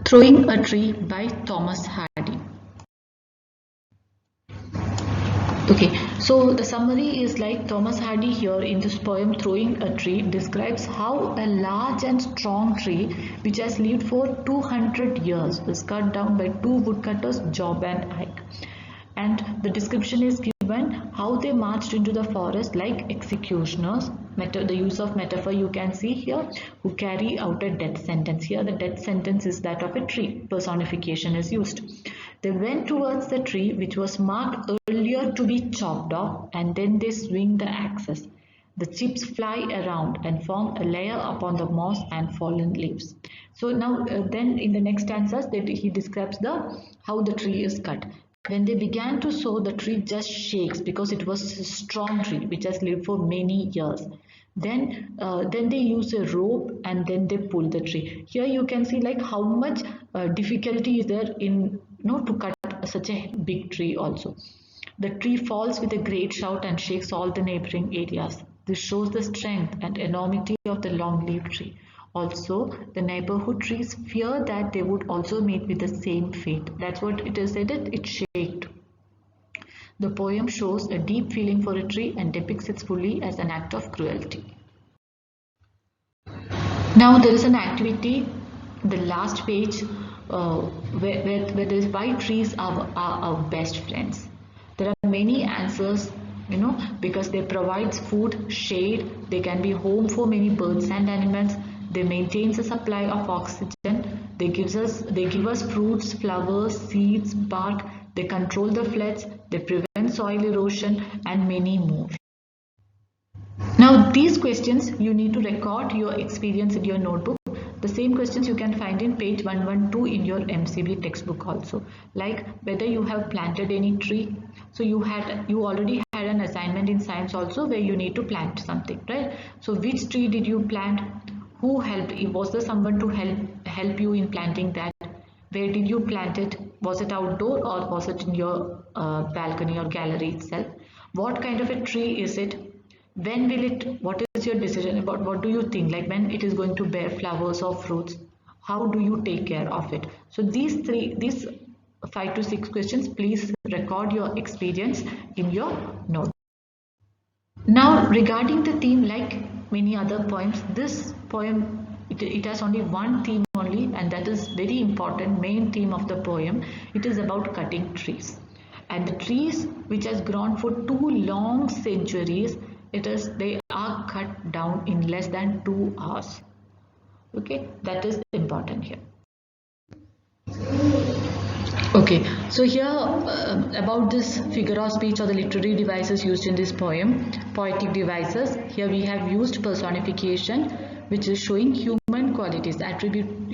Throwing a Tree by Thomas Hardy. Okay, so the summary is like Thomas Hardy here in this poem Throwing a Tree describes how a large and strong tree which has lived for 200 years was cut down by two woodcutters, Job and Ike. And the description is given how they marched into the forest like executioners. The use of metaphor you can see here, who carry out a death sentence. Here the death sentence is that of a tree. Personification is used. They went towards the tree which was marked earlier to be chopped off, and then they swing the axes. The chips fly around and form a layer upon the moss and fallen leaves. So now then in the next stanzas he describes the how the tree is cut. When they began to sow, the tree just shakes because it was a strong tree which has lived for many years. Then they use a rope and then they pull the tree. Here you can see like how much difficulty is there in to cut such a big tree also. The tree falls with a great shout and shakes all the neighboring areas. This shows the strength and enormity of the long-leaved tree. Also, the neighborhood trees fear that they would also meet with the same fate. That's what it is said that it shaked. The poem shows a deep feeling for a tree and depicts it fully as an act of cruelty. Now there is an activity, the last page, where there is why trees are our best friends. There are many answers, because they provide food, shade, they can be home for many birds and animals, they maintain a supply of oxygen, they give us fruits, flowers, seeds, bark, they control the floods, they prevent soil erosion, and many more. Now these questions you need to record your experience in your notebook. The same questions you can find in page 112 in your MCB textbook also, like whether you have planted any tree. So you already had an assignment in science also where you need to plant something, right? So which tree did you plant? Who helped? Was there someone to help you in planting that? Where did you plant it? Was it outdoor or was it in your balcony or gallery itself? What kind of a tree is it? When will it, what is your decision about, what do you think, like when it is going to bear flowers or fruits? How do you take care of it? So these 5 to 6 questions, please record your experience in your note. Now regarding the theme, like many other poems, this poem it has only one theme only, and that is very important main theme of the poem. It is about cutting trees, and the trees which has grown for 2 long centuries, they are cut down in less than 2 hours. Okay, that is important here. Okay, so here about this figure of speech or the literary devices used in this poem, poetic devices. Here we have used personification, which is showing human qualities,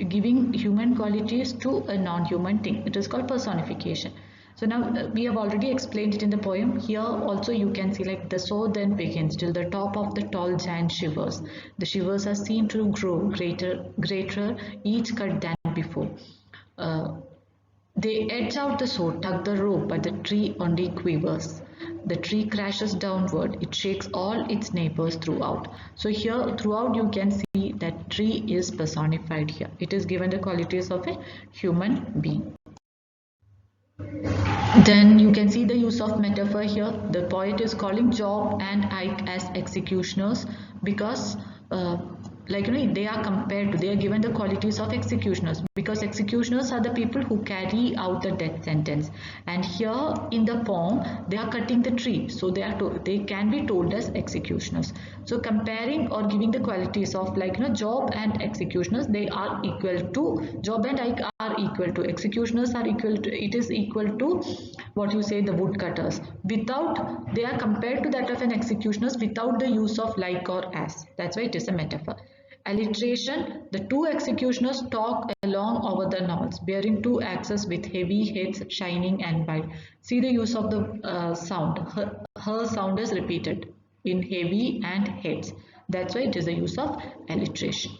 giving human qualities to a non-human thing. It is called personification. So now we have already explained it in the poem. Here also you can see like the soul then begins till the top of the tall giant shivers. The shivers are seen to grow greater each cut than before. They edge out the sword, tug the rope, but the tree only quivers. The tree crashes downward. It shakes all its neighbors throughout. So here throughout you can see that tree is personified here. It is given the qualities of a human being. Then you can see the use of metaphor here. The poet is calling Job and Ike as executioners because they are given the qualities of executioners, because executioners are the people who carry out the death sentence, and here in the poem they are cutting the tree, so they can be told as executioners. So comparing or giving the qualities of Job and executioners, they are equal to, Job and Ike are equal to, executioners are equal to, it is equal to what you say the woodcutters, without, they are compared to that of an executioners without the use of like or as. That's why it is a metaphor. Alliteration, the two executioners talk along over the knolls, bearing 2 axes with heavy heads shining and bright. See the use of the sound. Her sound is repeated in heavy and heads. That's why it is the use of alliteration.